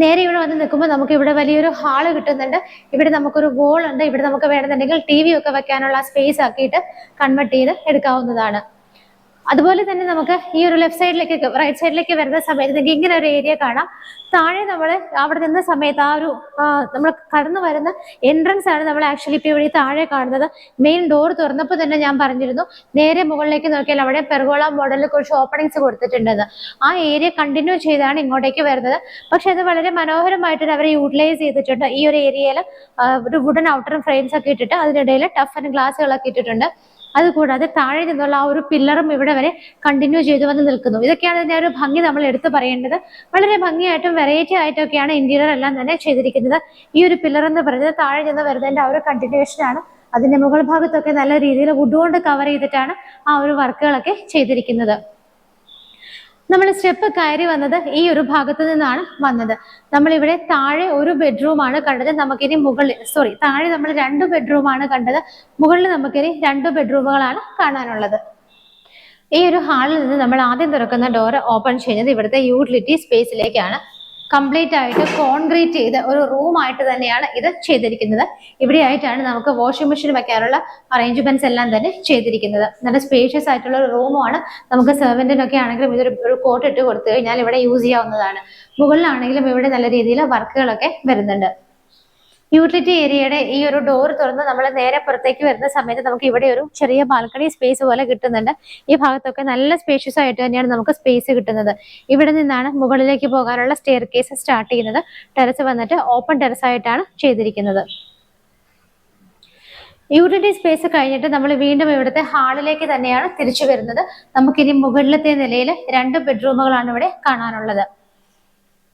A: നേരെ ഇവിടെ വന്ന് നിൽക്കുമ്പോൾ നമുക്ക് ഇവിടെ വലിയൊരു ഹാള് കിട്ടുന്നുണ്ട്. ഇവിടെ നമുക്കൊരു വോൾ ഉണ്ട്. ഇവിടെ നമുക്ക് വേണമെന്നുണ്ടെങ്കിൽ TV ഒക്കെ വെക്കാനുള്ള സ്പേസ് ആക്കിയിട്ട് കൺവെർട്ട് ചെയ്ത് എടുക്കാവുന്നതാണ്. അതുപോലെ തന്നെ നമുക്ക് ഈ ഒരു ലെഫ്റ്റ് സൈഡിലേക്ക് റൈറ്റ് സൈഡിലേക്ക് വരുന്ന സമയത്ത് നിങ്ങൾക്ക് ഇങ്ങനെ ഒരു ഏരിയ കാണാം. താഴെ നമ്മൾ അവിടെ നിന്ന സമയത്ത് ആ ഒരു നമ്മൾ കടന്നു വരുന്ന എൻട്രൻസ് ആണ് നമ്മൾ ആക്ച്വലി ഇപ്പോൾ ഇവിടെ താഴെ കാണുന്നത്. മെയിൻ ഡോർ തുറന്നപ്പോൾ തന്നെ ഞാൻ പറഞ്ഞിരുന്നു നേരെ മുകളിലേക്ക് നോക്കിയാൽ അവിടെ പെർഗോള മോഡലിൽ കുറച്ച് ഓപ്പണിങ്സ് കൊടുത്തിട്ടുണ്ടെന്ന്. ആ ഏരിയ കണ്ടിന്യൂ ചെയ്താണ് ഇങ്ങോട്ടേക്ക് വരുന്നത്. പക്ഷെ അത് വളരെ മനോഹരമായിട്ട് അവർ യൂട്ടിലൈസ് ചെയ്തിട്ടുണ്ട്. ഈ ഒരു ഏരിയയിൽ ഒരു വുഡൻ ഔട്ടർ ഫ്രെയിംസ് ഒക്കെ ഇട്ടിട്ട് അതിനിടയിൽ ടഫ് ആൻഡ് ഗ്ലാസുകളൊക്കെ ഇട്ടിട്ടുണ്ട്. അതുകൂടാതെ താഴെ നിന്നുള്ള ആ ഒരു പില്ലറും ഇവിടെ വരെ കണ്ടിന്യൂ ചെയ്തു വന്ന് നിൽക്കുന്നു. ഇതൊക്കെയാണ് ഇതിന്റെ ഒരു ഭംഗി നമ്മൾ എടുത്തു പറയേണ്ടത്. വളരെ ഭംഗിയായിട്ടും വെറൈറ്റി ആയിട്ടൊക്കെയാണ് ഇന്റീരിയർ എല്ലാം തന്നെ ചെയ്തിരിക്കുന്നത്. ഈ ഒരു പില്ലർ എന്ന് പറയുന്നത് താഴെ നിന്ന് വരുന്നതിന്റെ ആ ഒരു കണ്ടിന്യൂഷൻ ആണ്. അതിന്റെ മുകൾ ഭാഗത്തൊക്കെ നല്ല രീതിയിൽ വുഡ് കൊണ്ട് കവർ ചെയ്തിട്ടാണ് ആ ഒരു വർക്കുകളൊക്കെ ചെയ്തിരിക്കുന്നത്. നമ്മൾ സ്റ്റെപ്പ് കയറി വന്നത് ഈ ഒരു ഭാഗത്ത് നിന്നാണ് വന്നത്. നമ്മൾ ഇവിടെ താഴെ ഒരു ബെഡ്റൂം ആണ് കണ്ടത്. നമുക്കിനി മുകളിൽ താഴെ നമ്മൾ 2 ബെഡ്റൂം ആണ് കണ്ടത്. മുകളിൽ നമുക്കിനി 2 ബെഡ്റൂമുകളാണ് കാണാനുള്ളത്. ഈ ഒരു ഹാളിൽ നിന്ന് നമ്മൾ ആദ്യം തുറക്കുന്ന ഡോർ ഓപ്പൺ ചെയ്യുന്നത് ഇവിടുത്തെ യൂട്ടിലിറ്റി സ്പേസിലേക്കാണ്. കംപ്ലീറ്റ് ആയിട്ട് കോൺക്രീറ്റ് ചെയ്ത ഒരു റൂം ആയിട്ട് തന്നെയാണ് ഇത് ചെയ്തിരിക്കുന്നത്. ഇവിടെയായിട്ടാണ് നമുക്ക് വാഷിംഗ് മെഷീൻ വെക്കാനുള്ള അറേഞ്ച്മെന്റ്സ് എല്ലാം തന്നെ ചെയ്തിരിക്കുന്നത്. നല്ല സ്പേഷ്യസ് ആയിട്ടുള്ള ഒരു റൂമാണ്. നമുക്ക് സെർവന്റിനൊക്കെ ആണെങ്കിലും ഇതൊരു കോട്ട് ഇട്ട് കൊടുത്തു കഴിഞ്ഞാൽ ഇവിടെ യൂസ് ചെയ്യാവുന്നതാണ്. മുകളിലാണെങ്കിലും ഇവിടെ നല്ല രീതിയിൽ വർക്കുകളൊക്കെ വരുന്നുണ്ട്. യൂട്ടിലിറ്റി ഏരിയയുടെ ഈ ഒരു ഡോർ തുറന്ന് നമ്മൾ നേരെ പുറത്തേക്ക് വരുന്ന സമയത്ത് നമുക്ക് ഇവിടെ ഒരു ചെറിയ ബാൽക്കണി സ്പേസ് പോലെ കിട്ടുന്നുണ്ട്. ഈ ഭാഗത്തൊക്കെ നല്ല സ്പേഷ്യസ് ആയിട്ട് തന്നെയാണ് നമുക്ക് സ്പേസ് കിട്ടുന്നത്. ഇവിടെ നിന്നാണ് മുകളിലേക്ക് പോകാനുള്ള സ്റ്റെയർ കേസ് സ്റ്റാർട്ട് ചെയ്യുന്നത്. ടെറസ് വന്നിട്ട് ഓപ്പൺ ടെറസ് ആയിട്ടാണ് ചെയ്തിരിക്കുന്നത്. യൂട്ടിലിറ്റി സ്പേസ് കഴിഞ്ഞിട്ട് നമ്മൾ വീണ്ടും ഇവിടുത്തെ ഹാളിലേക്ക് തന്നെയാണ് തിരിച്ചു വരുന്നത്. നമുക്കിനി മുകളിലത്തെ നിലയിൽ 2 ബെഡ്റൂമുകളാണ് ഇവിടെ കാണാനുള്ളത്.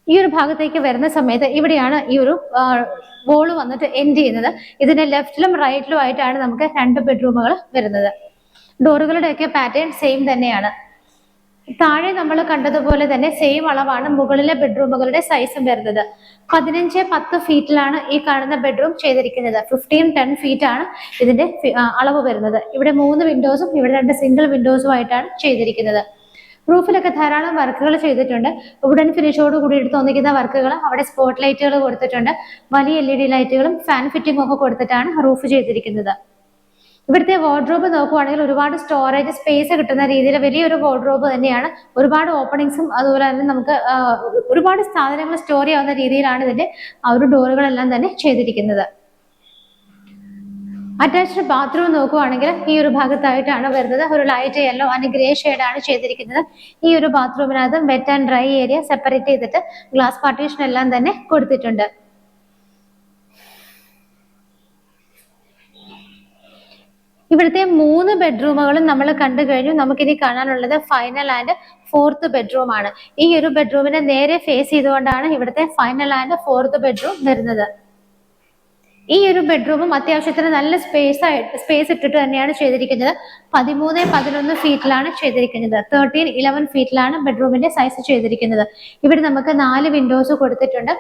A: ഈ ഒരു ഭാഗത്തേക്ക് വരുന്ന സമയത്ത് ഇവിടെയാണ് ഈ ഒരു വോള് വന്നിട്ട് എൻഡ് ചെയ്യുന്നത്. ഇതിന്റെ ലെഫ്റ്റിലും റൈറ്റിലും ആയിട്ടാണ് നമുക്ക് 2 ബെഡ്റൂമുകൾ വരുന്നത്. ഡോറുകളുടെയൊക്കെ പാറ്റേൺ സെയിം തന്നെയാണ്. താഴെ നമ്മൾ കണ്ടതുപോലെ തന്നെ സെയിം അളവാണ് മുകളിലെ ബെഡ്റൂമുകളുടെ സൈസും വരുന്നത്. 15-10 ഫീറ്റിലാണ് ഈ കാണുന്ന ബെഡ്റൂം ചെയ്തിരിക്കുന്നത്. 15-10 ഫീറ്റ് ആണ് ഇതിന്റെ അളവ് വരുന്നത്. ഇവിടെ 3 വിൻഡോസും ഇവിടെ 2 സിംഗിൾ വിൻഡോസും ആയിട്ടാണ് ചെയ്തിരിക്കുന്നത്. റൂഫിലൊക്കെ ധാരാളം വർക്കുകൾ ചെയ്തിട്ടുണ്ട്. വുഡൻ ഫിനിഷോട് കൂടി തോന്നിക്കുന്ന വർക്കുകൾ. അവിടെ സ്പോട്ട് ലൈറ്റുകൾ കൊടുത്തിട്ടുണ്ട്. വലിയ LED ലൈറ്റുകളും ഫാൻ ഫിറ്റിംഗും ഒക്കെ കൊടുത്തിട്ടാണ് റൂഫ് ചെയ്തിരിക്കുന്നത്. ഇവിടുത്തെ വാർഡ്രോബ് നോക്കുവാണെങ്കിൽ ഒരുപാട് സ്റ്റോറേജ് സ്പേസ് കിട്ടുന്ന രീതിയിൽ വലിയൊരു വാർഡ്രോബ് തന്നെയാണ്. ഒരുപാട് ഓപ്പണിങ്സും അതുപോലെ തന്നെ നമുക്ക് ഒരുപാട് സാധനങ്ങൾ സ്റ്റോർ ചെയ്യാവുന്ന രീതിയിലാണ് ഇതിന്റെ ആ ഒരു ഡോറുകളെല്ലാം തന്നെ ചെയ്തിരിക്കുന്നത്. അറ്റാച്ച്ഡ് ബാത്റൂം നോക്കുവാണെങ്കിൽ ഈ ഒരു ഭാഗത്തായിട്ടാണ് വരുന്നത്. ഒരു ലൈറ്റ് യെല്ലോ ആൻഡ് ഗ്രേ ഷെയ്ഡാണ് ചെയ്തിരിക്കുന്നത്. ഈ ഒരു ബാത്റൂമിനകത്ത് wet and dry area separate ചെയ്തിട്ട് ഗ്ലാസ് പാർട്ടീഷൻ എല്ലാം തന്നെ കൊടുത്തിട്ടുണ്ട്. ഇവിടുത്തെ 3 ബെഡ്റൂമുകളും നമ്മൾ കണ്ടു കഴിഞ്ഞു. നമുക്കിനി കാണാനുള്ളത് ഫൈനൽ ആൻഡ് 4th ബെഡ്റൂം ആണ്. ഈ ഒരു ബെഡ്റൂമിനെ നേരെ ഫേസ് ചെയ്തുകൊണ്ടാണ് ഇവിടുത്തെ ഫൈനൽ ആൻഡ് 4th ബെഡ്റൂം വരുന്നത്. ഈ ഒരു ബെഡ്റൂമും അത്യാവശ്യത്തിന് നല്ല സ്പേസ് ഇട്ടിട്ട് തന്നെയാണ് ചെയ്തിരിക്കുന്നത്. 13-11 ഫീറ്റിലാണ് ചെയ്തിരിക്കുന്നത്. 13-11 ഫീറ്റിലാണ് ബെഡ്റൂമിന്റെ സൈസ് ചെയ്തിരിക്കുന്നത്. ഇവിടെ നമുക്ക് 4 വിൻഡോസ് കൊടുത്തിട്ടുണ്ട്.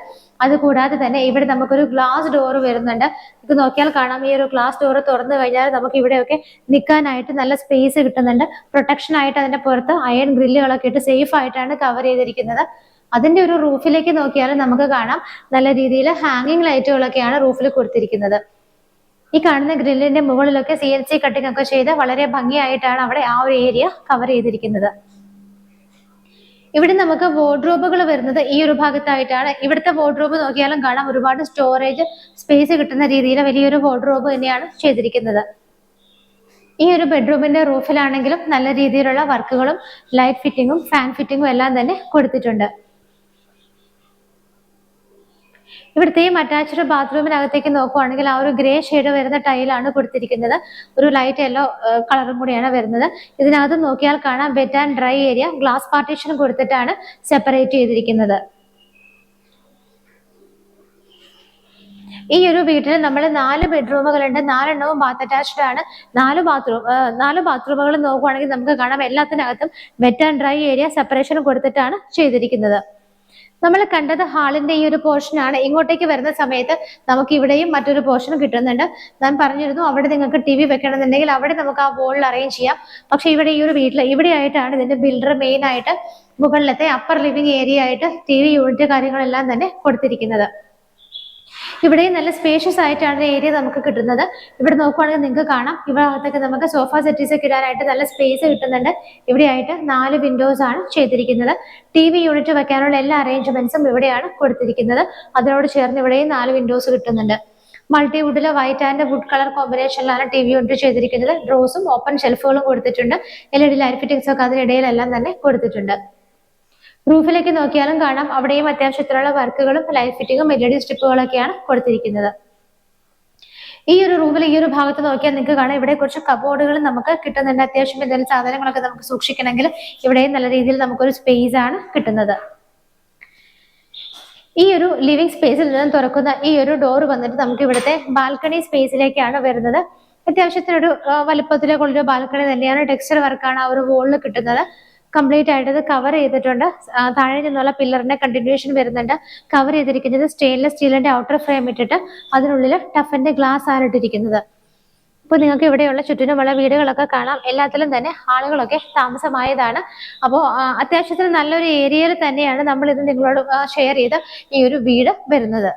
A: അതുകൂടാതെ തന്നെ ഇവിടെ നമുക്കൊരു ഗ്ലാസ് ഡോർ വരുന്നുണ്ട്. ഇത് നോക്കിയാൽ കാണാം. ഈ ഒരു ഗ്ലാസ് ഡോർ തുറന്നു കഴിഞ്ഞാൽ നമുക്ക് ഇവിടെയൊക്കെ നിൽക്കാനായിട്ട് നല്ല സ്പേസ് കിട്ടുന്നുണ്ട്. പ്രൊട്ടക്ഷൻ ആയിട്ട് അതിന്റെ പുറത്ത് അയൺ ഗ്രില്ലുകളൊക്കെ ഇട്ട് സേഫ് ആയിട്ടാണ് കവർ ചെയ്തിരിക്കുന്നത്. അതിന്റെ ഒരു റൂഫിലേക്ക് നോക്കിയാൽ നമുക്ക് കാണാം നല്ല രീതിയിൽ ഹാങ്ങിങ് ലൈറ്റുകളൊക്കെയാണ് റൂഫിൽ കൊടുത്തിരിക്കുന്നത്. ഈ കാണുന്ന ഗ്രില്ലിന്റെ മുകളിലൊക്കെ CNC കട്ടിംഗ് ഒക്കെ ചെയ്ത് വളരെ ഭംഗിയായിട്ടാണ് അവിടെ ആ ഒരു ഏരിയ കവർ ചെയ്തിരിക്കുന്നത്. ഇവിടെ നമുക്ക് വാർഡ്രോബുകൾ വരുന്നത് ഈ ഒരു ഭാഗത്തായിട്ടാണ്. ഇവിടുത്തെ വാർഡ്രോബ് നോക്കിയാലും കാണാം ഒരുപാട് സ്റ്റോറേജ് സ്പേസ് കിട്ടുന്ന രീതിയിൽ വലിയൊരു വാർഡ്രോബ് തന്നെയാണ് ചെയ്തിരിക്കുന്നത്. ഈ ഒരു ബെഡ്റൂമിന്റെ റൂഫിലാണെങ്കിലും നല്ല രീതിയിലുള്ള വർക്കുകളും ലൈറ്റ് ഫിറ്റിങ്ങും ഫാൻ ഫിറ്റിങ്ങും എല്ലാം തന്നെ കൊടുത്തിട്ടുണ്ട്. ഇവിടുത്തെയും അറ്റാച്ച്ഡ് ബാത്റൂമിനകത്തേക്ക് നോക്കുവാണെങ്കിൽ ആ ഒരു ഗ്രേ ഷെയ്ഡ് വരുന്ന ടൈലാണ് കൊടുത്തിരിക്കുന്നത്. ഒരു ലൈറ്റ് യെല്ലോ കളറും കൂടിയാണ് വരുന്നത്. ഇതിനകത്ത് നോക്കിയാൽ കാണാം wet and dry area glass partition കൊടുത്തിട്ടാണ് സെപ്പറേറ്റ് ചെയ്തിരിക്കുന്നത്. ഈ ഒരു വീട്ടിൽ നമ്മൾ 4 ബെഡ്റൂമുകളുണ്ട്. 4 എണ്ണവും ബാത്ത് അറ്റാച്ച്ഡ് ആണ്. 4 ബാത്റൂമുകൾ നോക്കുവാണെങ്കിൽ നമുക്ക് കാണാം എല്ലാത്തിനകത്തും wet and dry area separation കൊടുത്തിട്ടാണ് ചെയ്തിരിക്കുന്നത്. നമ്മൾ കണ്ടത് ഹാളിന്റെ ഈ ഒരു പോർഷൻ ആണ്. ഇങ്ങോട്ടേക്ക് വരുന്ന സമയത്ത് നമുക്ക് ഇവിടെയും മറ്റൊരു പോർഷൻ കിട്ടുന്നുണ്ട്. ഞാൻ പറഞ്ഞിരുന്നു അവിടെ നിങ്ങൾക്ക് TV വെക്കണമെന്നുണ്ടെങ്കിൽ അവിടെ നമുക്ക് ആ വോളിൽ അറേഞ്ച് ചെയ്യാം. പക്ഷെ ഇവിടെ ഈ ഒരു വീട്ടിൽ ഇവിടെ ആയിട്ടാണ് ഇതിന്റെ ബിൽഡർ മെയിൻ ആയിട്ട് മുകളിലത്തെ അപ്പർ ലിവിംഗ് ഏരിയ ആയിട്ട് TV യൂണിറ്റ് കാര്യങ്ങളെല്ലാം തന്നെ കൊടുത്തിരിക്കുന്നത്. ഇവിടെയും നല്ല സ്പേഷ്യസ് ആയിട്ടാണ് ഏരിയ നമുക്ക് കിട്ടുന്നത്. ഇവിടെ നോക്കുവാണെങ്കിൽ നിങ്ങൾക്ക് കാണാം ഇവിടെ അകത്തൊക്കെ നമുക്ക് സോഫ സെറ്റീസ് ഒക്കെ ഇടാനായിട്ട് നല്ല സ്പേസ് കിട്ടുന്നുണ്ട്. ഇവിടെ ആയിട്ട് 4 വിൻഡോസ് ആണ് ചെയ്തിരിക്കുന്നത്. TV യൂണിറ്റ് വെക്കാനുള്ള എല്ലാ അറേഞ്ച്മെന്റ്സും ഇവിടെയാണ് കൊടുത്തിരിക്കുന്നത്. അതിനോട് ചേർന്ന് ഇവിടെയും 4 വിൻഡോസ് കിട്ടുന്നുണ്ട്. മൾട്ടിവുഡിലെ വൈറ്റ് ആൻഡ് വുഡ് കളർ കോമ്പിനേഷനിലാണ് TV യൂണിറ്റ് ചെയ്തിരിക്കുന്നത്. ഡ്രോസും ഓപ്പൺ ഷെൽഫുകളും കൊടുത്തിട്ടുണ്ട്. LED ലൈറ്റ് ഫിറ്റിംഗ്സ് ഒക്കെ അതിനിടയിലെല്ലാം തന്നെ കൊടുത്തിട്ടുണ്ട്. റൂഫിലേക്ക് നോക്കിയാലും കാണാം അവിടെയും അത്യാവശ്യത്തിലുള്ള വർക്കുകളും ലൈറ്റ് ഫിറ്റിങ്ങും LED സ്ട്രിപ്പുകളൊക്കെയാണ് കൊടുത്തിരിക്കുന്നത്. ഈ ഒരു റൂമിൽ ഈ ഒരു ഭാഗത്ത് നോക്കിയാൽ നിങ്ങൾക്ക് കാണാം ഇവിടെ കുറച്ച് കബോർഡുകൾ നമുക്ക് കിട്ടുന്നുണ്ട്. അത്യാവശ്യം എന്തെങ്കിലും സാധനങ്ങളൊക്കെ നമുക്ക് സൂക്ഷിക്കണമെങ്കിൽ ഇവിടെയും നല്ല രീതിയിൽ നമുക്കൊരു സ്പേസ് ആണ് കിട്ടുന്നത്. ഈ ഒരു ലിവിംഗ് സ്പേസിൽ നിന്ന് തുറക്കുന്ന ഈ ഒരു ഡോർ വന്നിട്ട് നമുക്ക് ഇവിടുത്തെ ബാൽക്കണി സ്പേസിലേക്കാണ് വരുന്നത്. അത്യാവശ്യത്തിനൊരു വലുപ്പത്തിലേക്കുള്ളൊരു ബാൽക്കണി തന്നെയാണ്. ടെക്സ്ചർ വർക്കാണ് ആ ഒരു വോളിൽ കിട്ടുന്നത്. കംപ്ലീറ്റ് ആയിട്ട് ഇത് കവർ ചെയ്തിട്ടുണ്ട്. താഴെ നിന്നുള്ള പില്ലറിന്റെ കണ്ടിന്യൂഷൻ വരുന്നുണ്ട്. കവർ ചെയ്തിരിക്കുന്നത് സ്റ്റെയിൻലെസ് സ്റ്റീലിന്റെ ഔട്ടർ ഫ്രെയിം ഇട്ടിട്ട് അതിനുള്ളിൽ ടഫിന്റെ ഗ്ലാസ് ആണ് ഇട്ടിരിക്കുന്നത്. ഇപ്പൊ നിങ്ങൾക്ക് ഇവിടെയുള്ള ചുറ്റിനുമുള്ള വീടുകളൊക്കെ കാണാം. എല്ലാത്തിലും തന്നെ ആളുകളൊക്കെ താമസമായതാണ്. അപ്പോൾ അത്യാവശ്യത്തിന് നല്ലൊരു ഏരിയയിൽ തന്നെയാണ് നമ്മൾ ഇത് നിങ്ങളോട് ഷെയർ ചെയ്ത് ഈ ഒരു വീട് വരുന്നത്.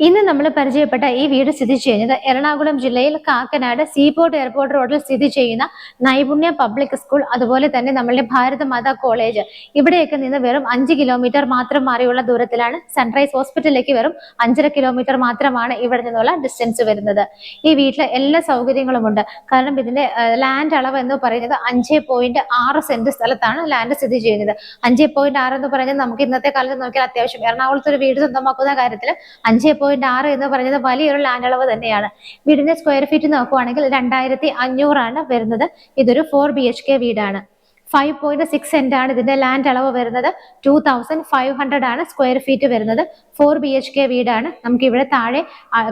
A: ഇന്ന് നമ്മൾ പരിചയപ്പെട്ട ഈ വീട് സ്ഥിതി ചെയ്യുന്നത് എറണാകുളം ജില്ലയിൽ കാക്കനാട് സീപോർട്ട് എയർപോർട്ട് റോഡിൽ സ്ഥിതി ചെയ്യുന്ന നൈപുണ്യ പബ്ലിക് സ്കൂൾ, അതുപോലെ തന്നെ നമ്മളുടെ ഭാരതമാതാ കോളേജ്, ഇവിടെയൊക്കെ നിന്ന് വെറും 5 കിലോമീറ്റർ മാത്രം മാറിയുള്ള ദൂരത്തിലാണ്. സൺറൈസ് ഹോസ്പിറ്റലിലേക്ക് വെറും 5.5 കിലോമീറ്റർ മാത്രമാണ് ഇവിടെ നിന്നുള്ള ഡിസ്റ്റൻസ് വരുന്നത്. ഈ വീട്ടിലെ എല്ലാ സൗകര്യങ്ങളും ഉണ്ട്. കാരണം ഇതിന്റെ ലാൻഡ് അളവ് എന്ന് പറയുന്നത് 5.6 സെന്റ് സ്ഥലത്താണ് ലാൻഡ് സ്ഥിതി ചെയ്യുന്നത്. 5.6 എന്ന് പറയുന്നത് നമുക്ക് ഇന്നത്തെ കാലത്ത് നോക്കിയാൽ അത്യാവശ്യം എറണാകുളത്ത് ഒരു വീട് സ്വന്തമാക്കുന്ന കാര്യത്തിൽ 5.6 എന്ന് പറയുന്നത് വലിയൊരു ലാൻഡ് അളവ് തന്നെയാണ്. വീടിന്റെ സ്ക്വയർ ഫീറ്റ് നോക്കുവാണെങ്കിൽ 2500 ആണ് വരുന്നത്. ഇതൊരു 4 BHK വീടാണ്. 5.6 സെന്റ് ആണ് ഇതിന്റെ ലാൻഡ് അളവ് വരുന്നത്. 2500 ആണ് സ്ക്വയർ ഫീറ്റ് വരുന്നത്. 4 BHK വീടാണ്. നമുക്ക് ഇവിടെ താഴെ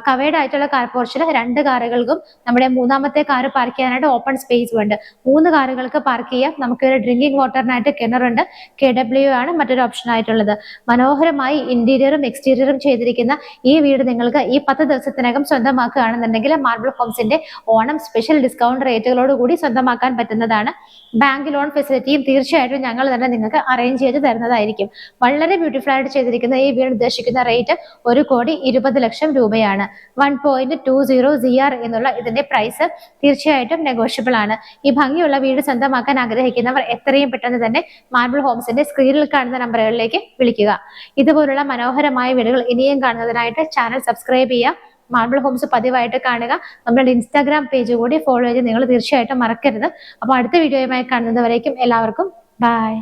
A: കവേർഡ് ആയിട്ടുള്ള കാർ പോർച്ചിൽ 2 കാറുകൾക്കും നമ്മുടെ മൂന്നാമത്തെ കാർ പാർക്ക് ചെയ്യാനായിട്ട് ഓപ്പൺ സ്പേസ് ഉണ്ട്. 3 കാറുകൾക്ക് പാർക്ക് ചെയ്യാം. നമുക്ക് ഇവിടെ ഡ്രിങ്കിങ് വാട്ടറിനായിട്ട് കിണറുണ്ട്. KW ആണ് മറ്റൊരു ഓപ്ഷൻ ആയിട്ടുള്ളത്. മനോഹരമായി ഇന്റീരിയറും എക്സ്റ്റീരിയറും ചെയ്തിരിക്കുന്ന ഈ വീട് നിങ്ങൾക്ക് ഈ 10 ദിവസത്തിനകം സ്വന്തമാക്കുകയാണെന്നുണ്ടെങ്കിൽ മാർബിൾ ഹോംസിന്റെ ഓണം സ്പെഷ്യൽ ഡിസ്കൗണ്ട് റേറ്റുകളോട് കൂടി സ്വന്തമാക്കാൻ പറ്റുന്നതാണ്. ബാങ്ക് ലോൺ ഫെസിലിറ്റിയും തീർച്ചയായിട്ടും ഞങ്ങൾ തന്നെ നിങ്ങൾക്ക് അറേഞ്ച് ചെയ്ത് തരുന്നതായിരിക്കും. വളരെ ബ്യൂട്ടിഫുൾ ആയിട്ട് ചെയ്തിരിക്കുന്ന ഈ വീട് ഉദ്ദേശിക്കുന്ന റേറ്റ് 1,20,00,000 രൂപയാണ്. 1.20 CR എന്നുള്ള ഇതിന്റെ പ്രൈസ് തീർച്ചയായിട്ടും നെഗോഷ്യബിൾ ആണ്. ഈ ഭംഗിയുള്ള വീട് സ്വന്തമാക്കാൻ ആഗ്രഹിക്കുന്നവർ എത്രയും പെട്ടെന്ന് തന്നെ മാർബിൾ ഹോംസിന്റെ സ്ക്രീനിൽ കാണുന്ന നമ്പറുകളിലേക്ക് വിളിക്കുക. ഇതുപോലുള്ള മനോഹരമായ വീടുകൾ ഇനിയും കാണുന്നതിനായിട്ട് ചാനൽ സബ്സ്ക്രൈബ് ചെയ്യുക. മാർബിൾ ഹോംസ് പതിവായിട്ട് കാണുക. നമ്മുടെ ഇൻസ്റ്റാഗ്രാം പേജ് കൂടി ഫോളോ ചെയ്ത് നിങ്ങൾ തീർച്ചയായിട്ടും മറക്കരുത്. അപ്പോൾ അടുത്ത വീഡിയോയുമായി കാണുന്നതുവരേക്കും എല്ലാവർക്കും ബൈ.